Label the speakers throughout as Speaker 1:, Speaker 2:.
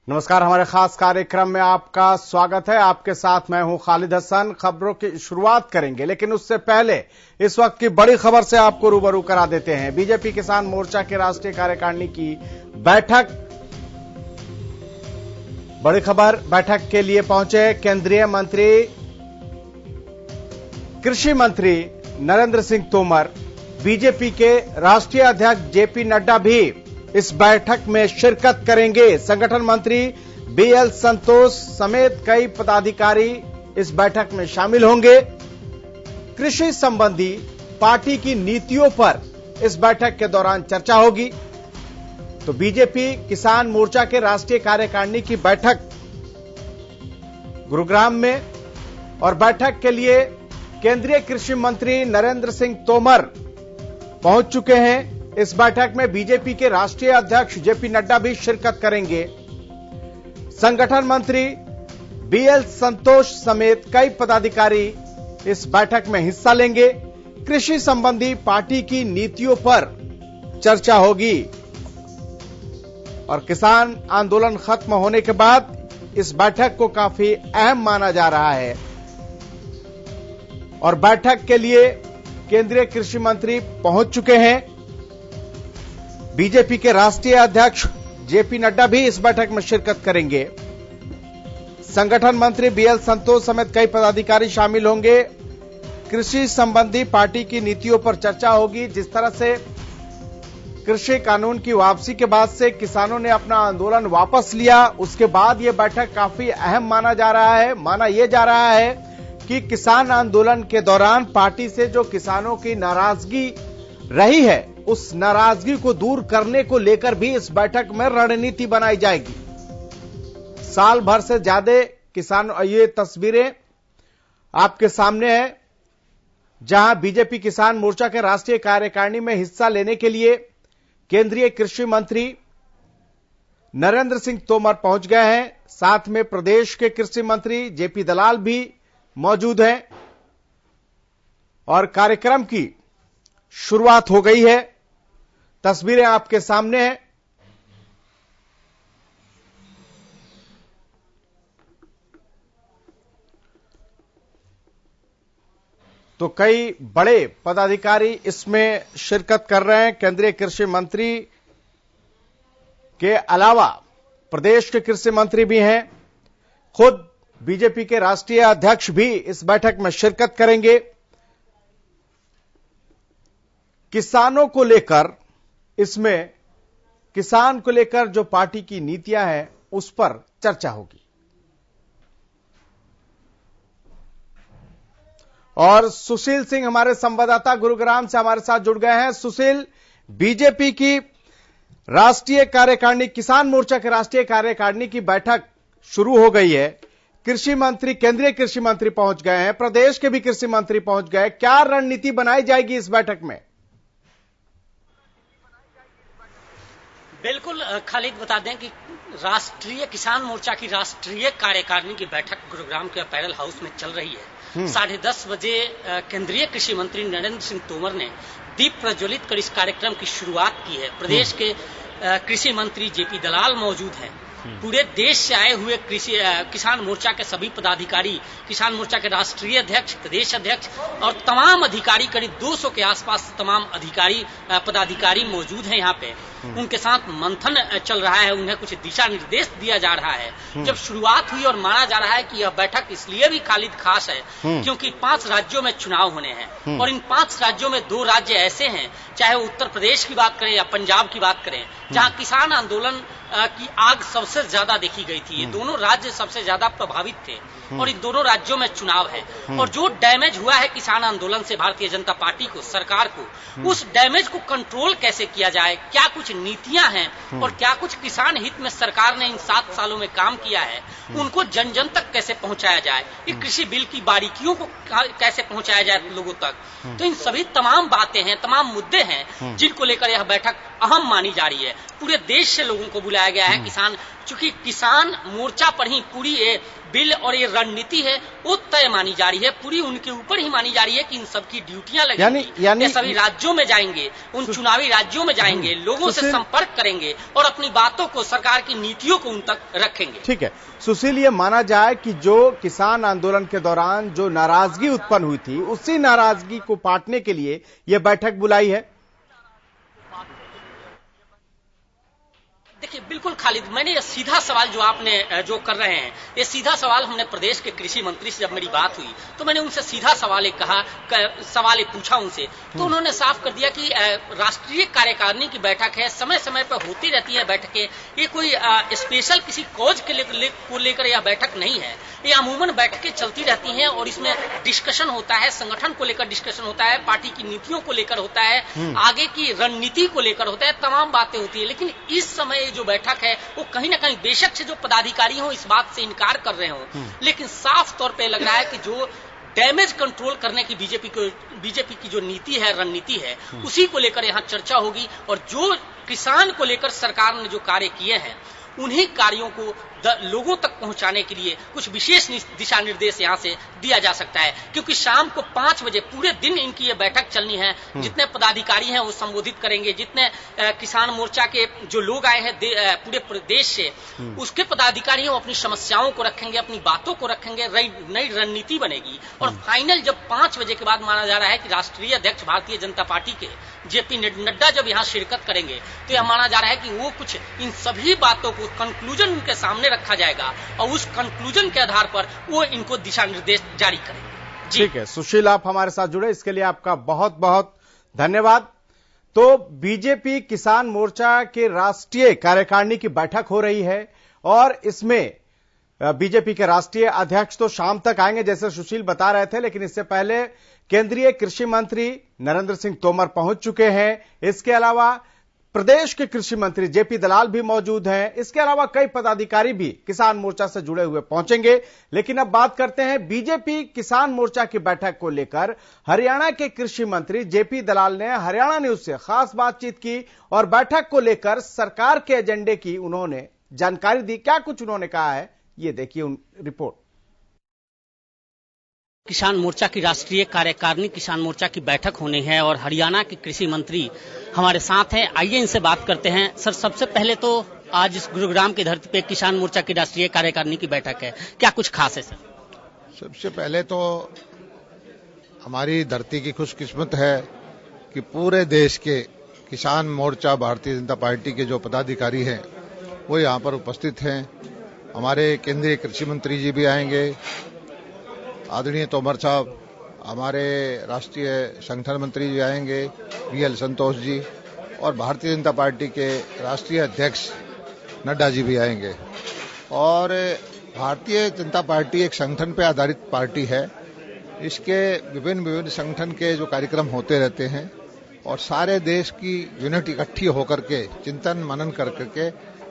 Speaker 1: नमस्कार, हमारे खास कार्यक्रम में आपका स्वागत है। आपके साथ मैं हूं खालिद हसन। खबरों की शुरुआत करेंगे, लेकिन उससे पहले इस वक्त की बड़ी खबर से आपको रूबरू करा देते हैं। बीजेपी किसान मोर्चा के राष्ट्रीय कार्यकारिणी की बैठक। बड़ी खबर, बैठक के लिए पहुंचे केंद्रीय मंत्री कृषि मंत्री नरेंद्र सिंह तोमर। बीजेपी के राष्ट्रीय अध्यक्ष जेपी नड्डा भी इस बैठक में शिरकत करेंगे। संगठन मंत्री बीएल संतोष समेत कई पदाधिकारी इस बैठक में शामिल होंगे। कृषि संबंधी पार्टी की नीतियों पर इस बैठक के दौरान चर्चा होगी। तो बीजेपी किसान मोर्चा के राष्ट्रीय कार्यकारिणी की बैठक गुरुग्राम में, और बैठक के लिए केंद्रीय कृषि मंत्री नरेंद्र सिंह तोमर पहुंच चुके हैं। इस बैठक में बीजेपी के राष्ट्रीय अध्यक्ष जेपी नड्डा भी शिरकत करेंगे। संगठन मंत्री बीएल संतोष समेत कई पदाधिकारी इस बैठक में हिस्सा लेंगे। कृषि संबंधी पार्टी की नीतियों पर चर्चा होगी और किसान आंदोलन खत्म होने के बाद इस बैठक को काफी अहम माना जा रहा है। और बैठक के लिए केंद्रीय कृषि मंत्री पहुंच चुके हैं। बीजेपी के राष्ट्रीय अध्यक्ष जेपी नड्डा भी इस बैठक में शिरकत करेंगे। संगठन मंत्री बीएल संतोष समेत कई पदाधिकारी शामिल होंगे। कृषि संबंधी पार्टी की नीतियों पर चर्चा होगी। जिस तरह से कृषि कानून की वापसी के बाद से किसानों ने अपना आंदोलन वापस लिया, उसके बाद यह बैठक काफी अहम माना जा रहा है। माना यह जा रहा है कि किसान आंदोलन के दौरान पार्टी से जो किसानों की नाराजगी रही है, उस नाराजगी को दूर करने को लेकर भी इस बैठक में रणनीति बनाई जाएगी। साल भर से ज्यादा किसान, ये तस्वीरें आपके सामने है, जहां बीजेपी किसान मोर्चा के राष्ट्रीय कार्यकारिणी में हिस्सा लेने के लिए केंद्रीय कृषि मंत्री नरेंद्र सिंह तोमर पहुंच गए हैं। साथ में प्रदेश के कृषि मंत्री जेपी दलाल भी मौजूद हैं और कार्यक्रम की शुरुआत हो गई है। तस्वीरें आपके सामने हैं। तो कई बड़े पदाधिकारी इसमें शिरकत कर रहे हैं। केंद्रीय कृषि मंत्री के अलावा प्रदेश के कृषि मंत्री भी हैं। खुद बीजेपी के राष्ट्रीय अध्यक्ष भी इस बैठक में शिरकत करेंगे। किसानों को लेकर, इसमें किसान को लेकर जो पार्टी की नीतियां हैं उस पर चर्चा होगी। और सुशील सिंह हमारे संवाददाता गुरुग्राम से हमारे साथ जुड़ गए हैं। सुशील, बीजेपी की राष्ट्रीय कार्यकारिणी, किसान मोर्चा के राष्ट्रीय कार्यकारिणी की बैठक शुरू हो गई है। कृषि मंत्री, केंद्रीय कृषि मंत्री पहुंच गए हैं, प्रदेश के भी कृषि मंत्री पहुंच गए। क्या रणनीति बनाई जाएगी इस बैठक में?
Speaker 2: बिल्कुल खालिद, बता दें कि राष्ट्रीय किसान मोर्चा की राष्ट्रीय कार्यकारिणी की बैठक गुरुग्राम के पैरल हाउस में चल रही है। 10:30 बजे केंद्रीय कृषि मंत्री नरेंद्र सिंह तोमर ने दीप प्रज्वलित कर इस कार्यक्रम की शुरुआत की है। प्रदेश के कृषि मंत्री जेपी दलाल मौजूद हैं। पूरे देश से आए हुए किसान मोर्चा के सभी पदाधिकारी, किसान मोर्चा के राष्ट्रीय अध्यक्ष, प्रदेश अध्यक्ष और तमाम अधिकारी, करीब 200 के आसपास तमाम अधिकारी पदाधिकारी मौजूद हैं यहाँ पे। उनके साथ मंथन चल रहा है, उन्हें कुछ दिशा निर्देश दिया जा रहा है। जब शुरुआत हुई, और माना जा रहा है कि यह बैठक इसलिए भी खालिद खास है क्योंकि 5 राज्यों में चुनाव होने हैं और इन 5 राज्यों में 2 राज्य ऐसे हैं, चाहे उत्तर प्रदेश की बात करें या पंजाब की बात करें, जहां किसान आंदोलन की आग सबसे ज्यादा देखी गई थी। ये दोनों राज्य सबसे ज्यादा प्रभावित थे और इन दोनों राज्यों में चुनाव है। और जो डैमेज हुआ है किसान आंदोलन से भारतीय जनता पार्टी को, सरकार को, उस डैमेज को कंट्रोल कैसे किया जाए, क्या कुछ नीतियां हैं और क्या कुछ किसान हित में सरकार ने इन 7 सालों में काम किया है, उनको जन जन तक कैसे पहुंचाया जाए, ये कृषि बिल की बारीकियों को कैसे पहुंचाया जाए लोगों तक। तो इन सभी तमाम बातें हैं, तमाम मुद्दे हैं जिनको लेकर यह बैठक अहम मानी जा रही है। पूरे देश से लोगों को बुलाया बुलाया गया है किसान, चूंकि किसान मोर्चा पर ही पूरी ये बिल और ये रणनीति है वो तय मानी जा रही है, पूरी उनके ऊपर ही मानी जा रही है कि इन सबकी ड्यूटियां लगेंगी, ये सभी राज्यों में जाएंगे, उन चुनावी राज्यों में जाएंगे, लोगों से संपर्क करेंगे और अपनी बातों को, सरकार की नीतियों को उन तक रखेंगे।
Speaker 1: ठीक है सुशील, ये माना जाए कि जो किसान आंदोलन के दौरान जो नाराजगी उत्पन्न हुई थी उसी नाराजगी को पाटने के लिए ये बैठक बुलाई है।
Speaker 2: देखिए बिल्कुल खालिद, मैंने ये सीधा सवाल जो आपने जो कर रहे हैं, ये सीधा सवाल हमने प्रदेश के कृषि मंत्री से जब मेरी बात हुई तो मैंने उनसे सीधा सवाल पूछा उनसे, तो उन्होंने साफ कर दिया कि राष्ट्रीय कार्यकारिणी की बैठक है, समय समय पर होती रहती है बैठकें, ये कोई स्पेशल किसी कॉज को लेकर यह बैठक नहीं है, ये अमूमन बैठकें चलती रहती हैं और इसमें डिस्कशन होता है, संगठन को लेकर डिस्कशन होता है, पार्टी की नीतियों को लेकर होता है, आगे की रणनीति को लेकर होता है, तमाम बातें होती है। लेकिन इस समय जो बैठक है वो कहीं ना कहीं बेशक से जो पदाधिकारी हो इस बात से इनकार कर रहे हो, लेकिन साफ तौर पे लग रहा है कि जो डैमेज कंट्रोल करने की बीजेपी की जो नीति है, रणनीति है, उसी को लेकर यहां चर्चा होगी और जो किसान को लेकर सरकार ने जो कार्य किए हैं उन्हीं कार्यों को लोगों तक पहुंचाने के लिए कुछ विशेष दिशा निर्देश यहां से दिया जा सकता है, क्योंकि शाम को 5 बजे पूरे दिन इनकी ये बैठक चलनी है। जितने पदाधिकारी हैं वो संबोधित करेंगे, जितने किसान मोर्चा के जो लोग आए हैं पूरे प्रदेश से, उसके पदाधिकारी हैं वो अपनी समस्याओं को रखेंगे, अपनी बातों को रखेंगे, नई रणनीति बनेगी और फाइनल जब 5 बजे के बाद माना जा रहा है कि राष्ट्रीय अध्यक्ष भारतीय जनता पार्टी के जेपी नड्डा जब यहाँ शिरकत करेंगे तो यह माना जा रहा है कि वो कुछ इन सभी बातों को कंक्लूजन उनके सामने रखा जाएगा और उस कंक्लूजन के आधार पर वो इनको दिशा निर्देश जारी करेंगे।
Speaker 1: ठीक है सुशील, आप हमारे साथ जुड़े इसके लिए आपका बहुत बहुत धन्यवाद। तो बीजेपी किसान मोर्चा के राष्ट्रीय कार्यकारिणी की बैठक हो रही है और इसमें बीजेपी के राष्ट्रीय अध्यक्ष तो शाम तक आएंगे जैसे सुशील बता रहे थे, लेकिन इससे पहले केंद्रीय कृषि मंत्री नरेंद्र सिंह तोमर पहुंच चुके हैं। इसके अलावा प्रदेश के कृषि मंत्री जेपी दलाल भी मौजूद हैं। इसके अलावा कई पदाधिकारी भी किसान मोर्चा से जुड़े हुए पहुंचेंगे। लेकिन अब बात करते हैं बीजेपी किसान मोर्चा की बैठक को लेकर। हरियाणा के कृषि मंत्री जेपी दलाल ने हरियाणा न्यूज से खास बातचीत की और बैठक को लेकर सरकार के एजेंडे की उन्होंने जानकारी दी। क्या कुछ उन्होंने कहा है ये देखिए रिपोर्ट।
Speaker 2: किसान मोर्चा की राष्ट्रीय कार्यकारिणी किसान मोर्चा की बैठक होनी है और हरियाणा के कृषि मंत्री हमारे साथ हैं। आइए इनसे बात करते हैं। सर, सबसे पहले तो आज इस गुरुग्राम की धरती पे किसान मोर्चा की राष्ट्रीय कार्यकारिणी की बैठक है, क्या कुछ खास है सर?
Speaker 3: सबसे पहले तो हमारी धरती की खुशकिस्मत है कि पूरे देश के किसान मोर्चा भारतीय जनता पार्टी के जो पदाधिकारी हैं वो यहाँ पर उपस्थित हैं। हमारे केंद्रीय कृषि मंत्री जी भी आएंगे, आदरणीय तोमर साहब, हमारे राष्ट्रीय संगठन मंत्री जी आएंगे, बीएल संतोष जी, और भारतीय जनता पार्टी के राष्ट्रीय अध्यक्ष नड्डा जी भी आएंगे। और भारतीय जनता पार्टी एक संगठन पर आधारित पार्टी है। इसके विभिन्न संगठन के जो कार्यक्रम होते रहते हैं और सारे देश की यूनिट इकट्ठी होकर के चिंतन मनन करके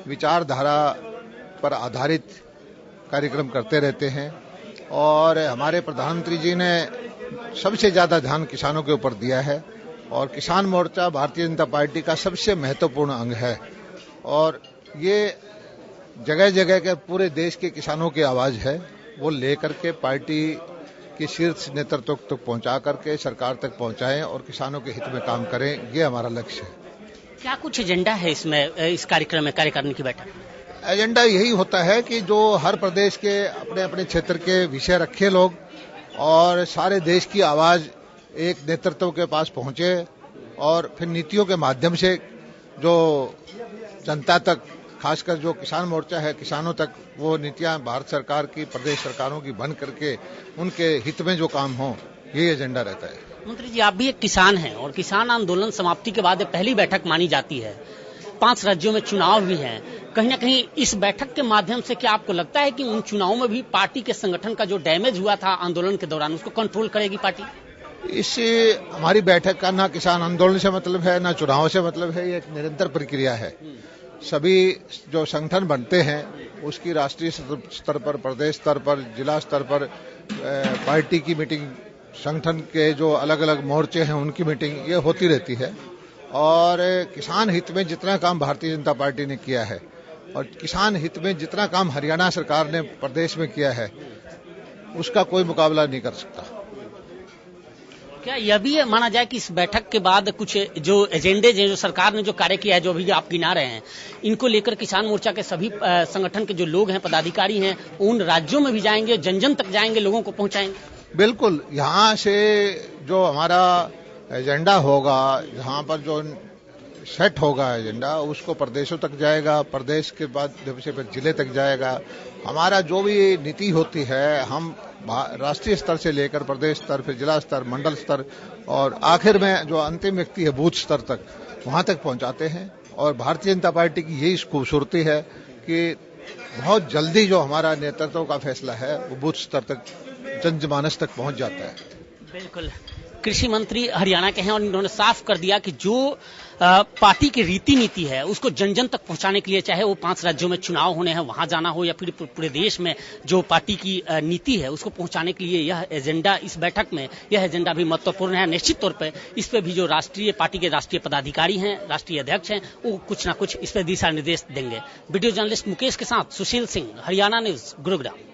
Speaker 3: विचारधारा पर आधारित कार्यक्रम करते रहते हैं। और हमारे प्रधानमंत्री जी ने सबसे ज्यादा ध्यान किसानों के ऊपर दिया है और किसान मोर्चा भारतीय जनता पार्टी का सबसे महत्वपूर्ण अंग है और ये जगह जगह के पूरे देश के किसानों की आवाज है, वो लेकर के पार्टी के शीर्ष नेतृत्व तक पहुंचा करके सरकार तक पहुंचाएं और किसानों के हित में काम करें, ये हमारा लक्ष्य है।
Speaker 2: क्या कुछ एजेंडा है इसमें, इस कार्यक्रम में, कार्यकारिणी की बैठक?
Speaker 3: एजेंडा यही होता है कि जो हर प्रदेश के अपने अपने क्षेत्र के विषय रखे लोग और सारे देश की आवाज एक नेतृत्व के पास पहुंचे और फिर नीतियों के माध्यम से जो जनता तक, खासकर जो किसान मोर्चा है किसानों तक, वो नीतियां भारत सरकार की, प्रदेश सरकारों की बन करके उनके हित में जो काम हो, ये एजेंडा रहता है।
Speaker 2: मंत्री जी, आप भी एक किसान हैं और किसान आंदोलन समाप्ति के बाद पहली बैठक मानी जाती है। 5 राज्यों में चुनाव भी हैं। कहीं ना कहीं इस बैठक के माध्यम से क्या आपको लगता है कि उन चुनावों में भी पार्टी के संगठन का जो डैमेज हुआ था आंदोलन के दौरान उसको कंट्रोल करेगी पार्टी?
Speaker 3: इससे हमारी बैठक का ना किसान आंदोलन से मतलब है ना चुनाव से मतलब है, ये एक निरंतर प्रक्रिया है। सभी जो संगठन बनते हैं उसकी राष्ट्रीय स्तर पर, प्रदेश स्तर पर, जिला स्तर पर पार्टी की मीटिंग, संगठन के जो अलग अलग मोर्चे हैं उनकी मीटिंग, ये होती रहती है। और किसान हित में जितना काम भारतीय जनता पार्टी ने किया है और किसान हित में जितना काम हरियाणा सरकार ने प्रदेश में किया है उसका कोई मुकाबला नहीं कर सकता।
Speaker 2: क्या यह भी माना जाए कि इस बैठक के बाद कुछ जो एजेंडे जो सरकार ने जो कार्य किया है, जो अभी आप गिना रहे हैं, इनको लेकर किसान मोर्चा के सभी संगठन के जो लोग हैं, पदाधिकारी हैं, उन राज्यों में भी जाएंगे, जन जन तक जाएंगे, लोगों को पहुंचाएंगे?
Speaker 3: बिल्कुल, यहाँ से जो हमारा एजेंडा होगा, जहाँ पर जो सेट होगा एजेंडा, उसको प्रदेशों तक जाएगा, प्रदेश के बाद जिले तक जाएगा। हमारा जो भी नीति होती है हम राष्ट्रीय स्तर से लेकर प्रदेश स्तर, फिर जिला स्तर, मंडल स्तर और आखिर में जो अंतिम व्यक्ति है बूथ स्तर तक, वहां तक पहुंचाते हैं। और भारतीय जनता पार्टी की यही खूबसूरती है कि बहुत जल्दी जो हमारा नेतृत्व का फैसला है वो बूथ स्तर तक, जनमानस तक पहुंच जाता है।
Speaker 2: बिल्कुल, कृषि मंत्री हरियाणा के हैं और इन्होंने साफ कर दिया कि जो पार्टी की रीति नीति है उसको जन जन तक पहुंचाने के लिए, चाहे वो 5 राज्यों में चुनाव होने हैं वहां जाना हो या फिर पूरे देश में जो पार्टी की नीति है उसको पहुंचाने के लिए यह एजेंडा, इस बैठक में यह एजेंडा भी महत्वपूर्ण है। निश्चित तौर पर इस पे भी जो राष्ट्रीय पार्टी के राष्ट्रीय पदाधिकारी हैं, राष्ट्रीय अध्यक्ष हैं, वो कुछ ना कुछ इस पर दिशा निर्देश देंगे। वीडियो जर्नलिस्ट मुकेश के साथ सुशील सिंह, हरियाणा न्यूज, गुरुग्राम।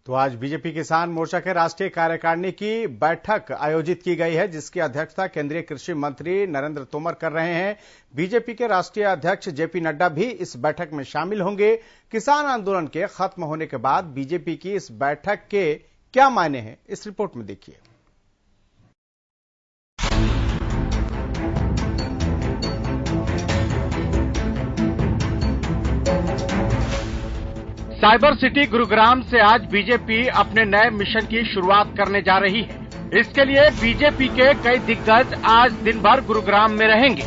Speaker 1: तो आज बीजेपी किसान मोर्चा के राष्ट्रीय कार्यकारिणी की बैठक आयोजित की गई है, जिसकी अध्यक्षता केंद्रीय कृषि मंत्री नरेंद्र तोमर कर रहे हैं। बीजेपी के राष्ट्रीय अध्यक्ष जेपी नड्डा भी इस बैठक में शामिल होंगे। किसान आंदोलन के खत्म होने के बाद बीजेपी की इस बैठक के क्या मायने हैं, इस रिपोर्ट में देखिए।
Speaker 4: साइबर सिटी गुरुग्राम से आज बीजेपी अपने नए मिशन की शुरुआत करने जा रही है। इसके लिए बीजेपी के कई दिग्गज आज दिन भर गुरुग्राम में रहेंगे।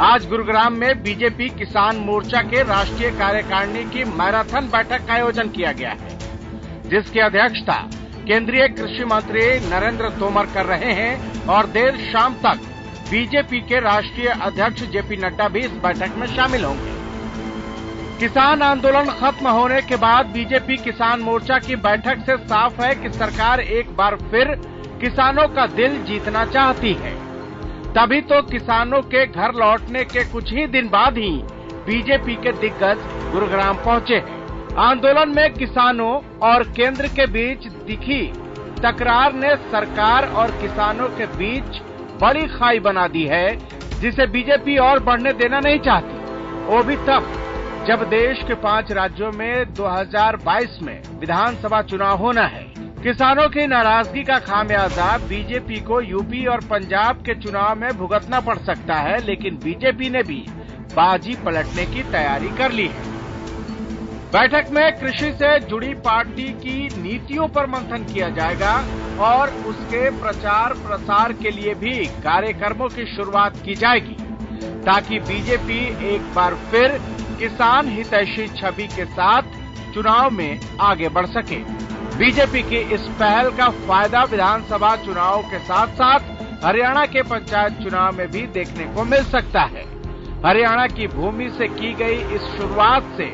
Speaker 4: आज गुरुग्राम में बीजेपी किसान मोर्चा के राष्ट्रीय कार्यकारिणी की मैराथन बैठक का आयोजन किया गया है, जिसकी अध्यक्षता केंद्रीय कृषि मंत्री नरेंद्र तोमर कर रहे हैं और देर शाम तक बीजेपी के राष्ट्रीय अध्यक्ष जेपी नड्डा भी इस बैठक में शामिल होंगे। किसान आंदोलन खत्म होने के बाद बीजेपी किसान मोर्चा की बैठक से साफ है कि सरकार एक बार फिर किसानों का दिल जीतना चाहती है। तभी तो किसानों के घर लौटने के कुछ ही दिन बाद ही बीजेपी के दिग्गज गुरुग्राम पहुंचे हैं। आंदोलन में किसानों और केंद्र के बीच दिखी तकरार ने सरकार और किसानों के बीच बड़ी खाई बना दी है, जिसे बीजेपी और बढ़ने देना नहीं चाहती। वो भी तब जब देश के 5 राज्यों में 2022 में विधानसभा चुनाव होना है। किसानों की नाराजगी का खामियाजा बीजेपी को यूपी और पंजाब के चुनाव में भुगतना पड़ सकता है, लेकिन बीजेपी ने भी बाजी पलटने की तैयारी कर ली है। बैठक में कृषि से जुड़ी पार्टी की नीतियों पर मंथन किया जाएगा और उसके प्रचार प्रसार के लिए भी कार्यक्रमों की शुरुआत की जाएगी, ताकि बीजेपी एक बार फिर किसान हितैषी छवि के साथ चुनाव में आगे बढ़ सके। बीजेपी की इस पहल का फायदा विधानसभा चुनाव के साथ साथ हरियाणा के पंचायत चुनाव में भी देखने को मिल सकता है। हरियाणा की भूमि से की गई इस शुरुआत से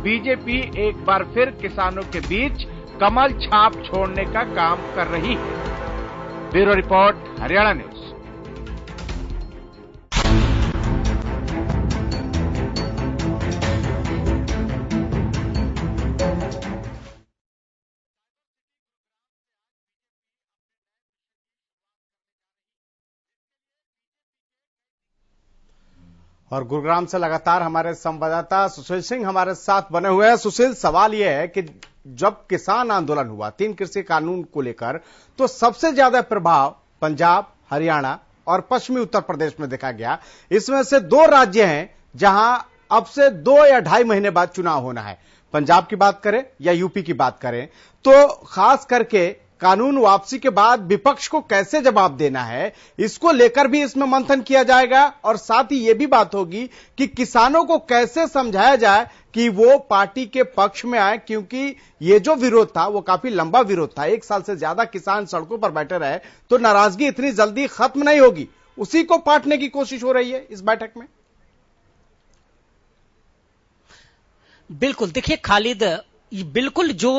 Speaker 4: बीजेपी एक बार फिर किसानों के बीच कमल छाप छोड़ने का काम कर रही है। Bureau report, Haryana news.
Speaker 1: और गुरुग्राम से लगातार हमारे संवाददाता सुशील सिंह हमारे साथ बने हुए हैं। सुशील, सवाल यह है कि जब किसान आंदोलन हुआ 3 कृषि कानून को लेकर, तो सबसे ज्यादा प्रभाव पंजाब, हरियाणा और पश्चिमी उत्तर प्रदेश में देखा गया। इसमें से 2 राज्य हैं जहां अब से 2 या 2.5 महीने बाद चुनाव होना है। पंजाब की बात करें या यूपी की बात करें, तो खास करके कानून वापसी के बाद विपक्ष को कैसे जवाब देना है, इसको लेकर भी इसमें मंथन किया जाएगा। और साथ ही यह भी बात होगी कि किसानों को कैसे समझाया जाए कि वो पार्टी के पक्ष में आए, क्योंकि ये जो विरोध था वो काफी लंबा विरोध था। 1 साल से ज्यादा किसान सड़कों पर बैठे रहे, तो नाराजगी इतनी जल्दी खत्म नहीं होगी। उसी को पाटने की कोशिश हो रही है इस बैठक में।
Speaker 2: बिल्कुल, देखिए खालिद, बिल्कुल जो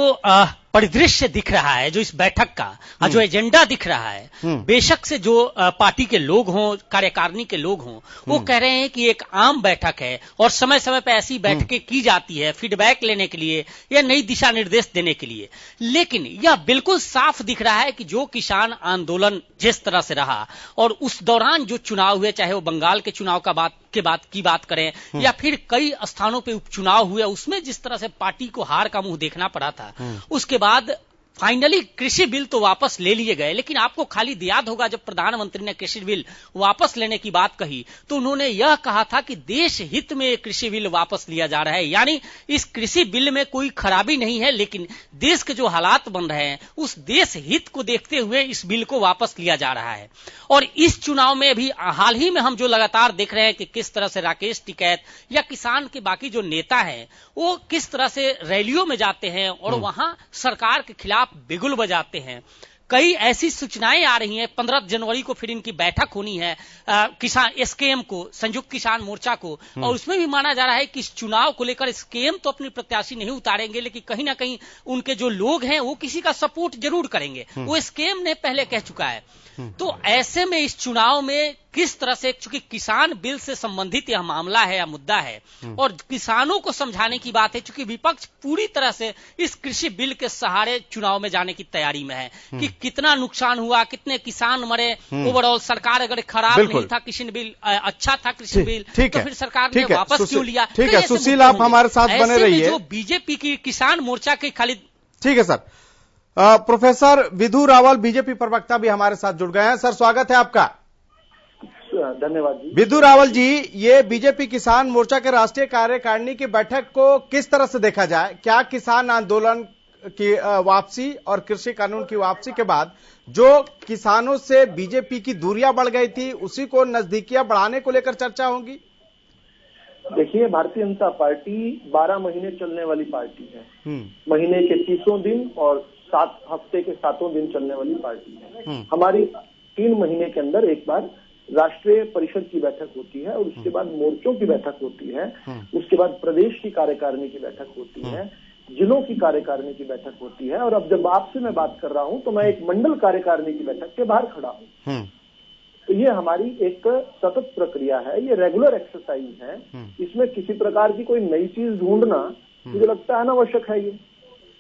Speaker 2: परिदृश्य दिख रहा है, जो इस बैठक का जो एजेंडा दिख रहा है, बेशक से जो पार्टी के लोग हों, कार्यकारिणी के लोग हों, वो कह रहे हैं कि एक आम बैठक है और समय समय पर ऐसी बैठकें की जाती है फीडबैक लेने के लिए या नई दिशा निर्देश देने के लिए। लेकिन यह बिल्कुल साफ दिख रहा है कि जो किसान आंदोलन जिस तरह से रहा और उस दौरान जो चुनाव हुए, चाहे वो बंगाल के चुनाव की बात करें या फिर कई स्थानों पे उपचुनाव हुए, उसमें जिस तरह से पार्टी को हार का मुंह देखना पड़ा था, उसके बाद फाइनली कृषि बिल तो वापस ले लिए गए। लेकिन आपको खाली याद होगा जब प्रधानमंत्री ने कृषि बिल वापस लेने की बात कही तो उन्होंने यह कहा था कि देश हित में कृषि बिल वापस लिया जा रहा है, यानी इस कृषि बिल में कोई खराबी नहीं है, लेकिन देश के जो हालात बन रहे हैं उस देश हित को देखते हुए इस बिल को वापस लिया जा रहा है। और इस चुनाव में भी हाल ही में हम जो लगातार देख रहे हैं कि किस तरह से राकेश टिकैत या किसान के बाकी जो नेता हैं वो किस तरह से रैलियों में जाते हैं और वहां सरकार के खिलाफ बिगुल बजाते हैं। कई ऐसी सूचनाएं आ रही हैं, 15 जनवरी को फिर इनकी बैठक होनी है किसान एसकेएम को, संयुक्त किसान मोर्चा को, और उसमें भी माना जा रहा है कि इस चुनाव को लेकर एसकेएम तो अपनी प्रत्याशी नहीं उतारेंगे, लेकिन कहीं ना कहीं उनके जो लोग हैं वो किसी का सपोर्ट जरूर करेंगे। वो एसकेएम ने पहले कह चुका है। तो ऐसे में इस चुनाव में किस तरह से, चूंकि किसान बिल से संबंधित यह मामला है या मुद्दा है और किसानों को समझाने की बात है, चूंकि विपक्ष पूरी तरह से इस कृषि बिल के सहारे चुनाव में जाने की तैयारी में है कि कितना नुकसान हुआ, कितने किसान मरे, ओवरऑल सरकार अगर खराब नहीं था कृषि बिल, अच्छा था कृषि बिल, तो फिर सरकार ने वापस क्यों लिया।
Speaker 1: ठीक है सुशील, आप हमारे साथ बने रहिए।
Speaker 2: जो बीजेपी की किसान मोर्चा के खाली,
Speaker 1: ठीक है sir. Professor Vidhu Rawal BJP प्रवक्ता भी हमारे साथ जुड़ गए हैं। सर स्वागत है आपका।
Speaker 5: धन्यवाद जी।
Speaker 1: विधु रावल जी, ये बीजेपी किसान मोर्चा के राष्ट्रीय कार्यकारिणी की बैठक को किस तरह से देखा जाए? क्या किसान आंदोलन की वापसी और कृषि कानून की वापसी के बाद जो किसानों से बीजेपी की दूरियां बढ़ गई थी उसी को नजदीकियां बढ़ाने को लेकर चर्चा होगी?
Speaker 5: देखिए, भारतीय जनता पार्टी 12 महीने चलने वाली पार्टी है। महीने के 30 दिन और 7 हफ्ते के 7 दिन चलने वाली पार्टी है। हमारी 3 महीने के अंदर एक बार राष्ट्रीय परिषद की बैठक होती है और उसके बाद मोर्चों की बैठक होती है, उसके बाद प्रदेश की कार्यकारिणी की बैठक होती है, जिलों की कार्यकारिणी की बैठक होती है, और अब जब आपसे मैं बात कर रहा हूं तो मैं एक मंडल कार्यकारिणी की बैठक के बाहर खड़ा हूं। तो ये हमारी एक सतत प्रक्रिया है, ये रेगुलर एक्सरसाइज है। इसमें किसी प्रकार की कोई नई चीज ढूंढना मुझे लगता है अनावश्यक है। ये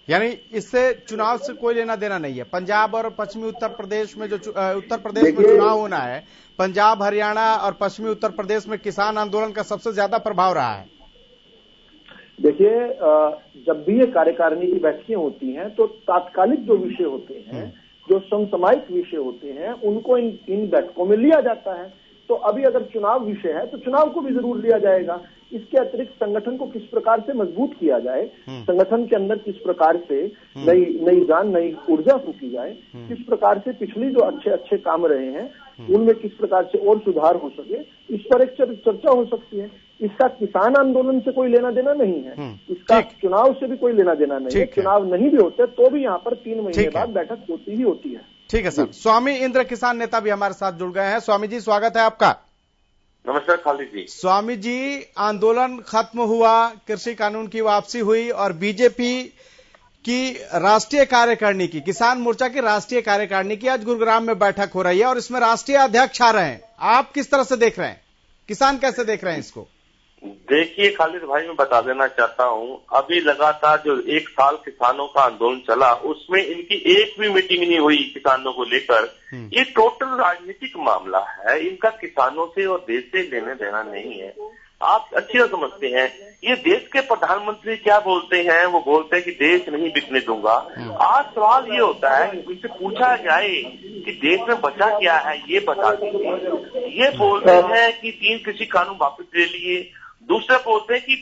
Speaker 1: यानी इससे चुनाव से कोई लेना देना नहीं है। पंजाब और पश्चिमी उत्तर प्रदेश में जो उत्तर प्रदेश में चुनाव होना है, पंजाब हरियाणा और पश्चिमी उत्तर प्रदेश में किसान आंदोलन का सबसे ज्यादा प्रभाव रहा है।
Speaker 5: देखिए, जब भी ये कार्यकारिणी की बैठकें होती हैं तो तात्कालिक जो विषय होते हैं, जो समसामयिक विषय होते हैं, उनको इन बैठकों में लिया जाता है। तो अभी अगर चुनाव विषय है तो चुनाव को भी जरूर लिया जाएगा। इसके अतिरिक्त संगठन को किस प्रकार से मजबूत किया जाए, संगठन के अंदर किस प्रकार से नई जान, नई ऊर्जा फूकी जाए, किस प्रकार से पिछली जो अच्छे काम रहे हैं उनमें किस प्रकार से और सुधार हो सके, इस पर एक चर्चा हो सकती है। इसका किसान आंदोलन से कोई लेना देना नहीं है, इसका चुनाव से भी कोई लेना देना नहीं है। चुनाव नहीं भी होते तो भी यहाँ पर 3 महीने बाद बैठक होती ही होती है।
Speaker 1: ठीक है सर। स्वामी इंद्र किसान नेता भी हमारे साथ जुड़ गए हैं। स्वामी जी स्वागत है आपका।
Speaker 6: नमस्कार खालिद जी।
Speaker 1: स्वामी जी, आंदोलन खत्म हुआ, कृषि कानून की वापसी हुई और बीजेपी की राष्ट्रीय कार्यकारिणी की, किसान मोर्चा की राष्ट्रीय कार्यकारिणी की आज गुरुग्राम में बैठक हो रही है और इसमें राष्ट्रीय अध्यक्ष आ रहे हैं। आप किस तरह से देख रहे हैं, किसान कैसे देख रहे हैं इसको?
Speaker 6: देखिए खालिद भाई, मैं बता देना चाहता हूं, अभी लगातार जो 1 साल किसानों का आंदोलन चला उसमें इनकी एक भी मीटिंग नहीं हुई किसानों को लेकर। ये टोटल राजनीतिक मामला है, इनका किसानों से और देश से लेने देना नहीं है। आप अच्छी तरह समझते हैं, ये देश के प्रधानमंत्री क्या बोलते हैं, वो बोलते हैं कि देश नहीं बिकने दूंगा। आज सवाल ये होता है कि उनसे पूछा जाए कि देश में बचा क्या है, ये बता दीजिए। ये बोलते हैं कि 3 कृषि कानून वापस ले लिए, दूसरे बोलते हैं कि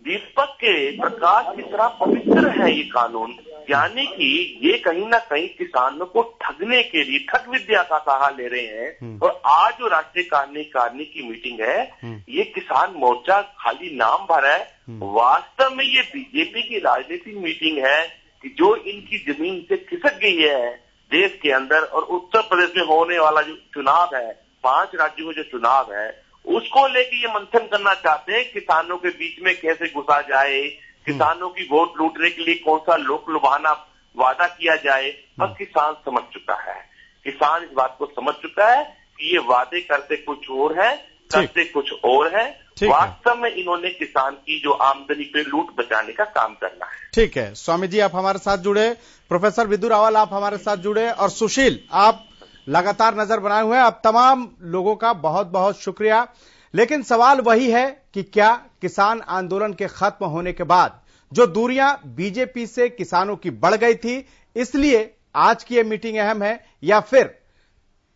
Speaker 6: दीपक के प्रकाश की तरह पवित्र है ये कानून, यानी कि ये कहीं ना कहीं किसानों को ठगने के लिए ठग विद्या का सहारा ले रहे हैं। और आज जो राष्ट्रीय कार्यकारिणी की मीटिंग है, ये किसान मोर्चा खाली नाम भर है, वास्तव में ये बीजेपी की राजनीतिक मीटिंग है कि जो इनकी जमीन से खिसक गई है देश के अंदर। और उत्तर प्रदेश में होने वाला जो चुनाव है, 5 राज्यों में जो चुनाव है, उसको लेके ये मंथन करना चाहते हैं किसानों के बीच में कैसे घुसा जाए, किसानों की वोट लूटने के लिए कौन सा लोक लुभाना वादा किया जाए, और किसान समझ चुका है। किसान इस बात को समझ चुका है कि ये वादे करते कुछ और है, करते कुछ और है। वास्तव में इन्होंने किसान की जो आमदनी पे लूट बचाने का काम करना है।
Speaker 1: ठीक है, स्वामी जी आप हमारे साथ जुड़े, प्रोफेसर विदु रावल आप हमारे साथ जुड़े, और सुशील आप लगातार नजर बनाए हुए हैं। आप तमाम लोगों का बहुत बहुत शुक्रिया। लेकिन सवाल वही है कि क्या किसान आंदोलन के खत्म होने के बाद जो दूरियां बीजेपी से किसानों की बढ़ गई थी, इसलिए आज की यह मीटिंग अहम है, या फिर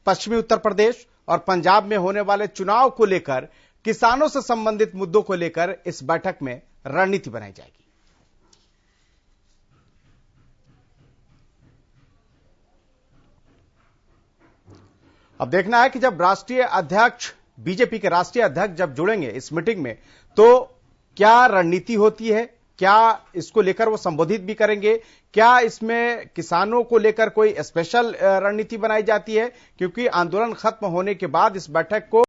Speaker 1: पश्चिमी उत्तर प्रदेश और पंजाब में होने वाले चुनाव को लेकर, किसानों से संबंधित मुद्दों को लेकर इस बैठक में रणनीति बनाई जाएगी। अब देखना है कि जब राष्ट्रीय अध्यक्ष, बीजेपी के राष्ट्रीय अध्यक्ष जब जुड़ेंगे इस मीटिंग में, तो क्या रणनीति होती है, क्या इसको लेकर वो संबोधित भी करेंगे, क्या इसमें किसानों को लेकर कोई स्पेशल रणनीति बनाई जाती है, क्योंकि आंदोलन खत्म होने के बाद इस बैठक को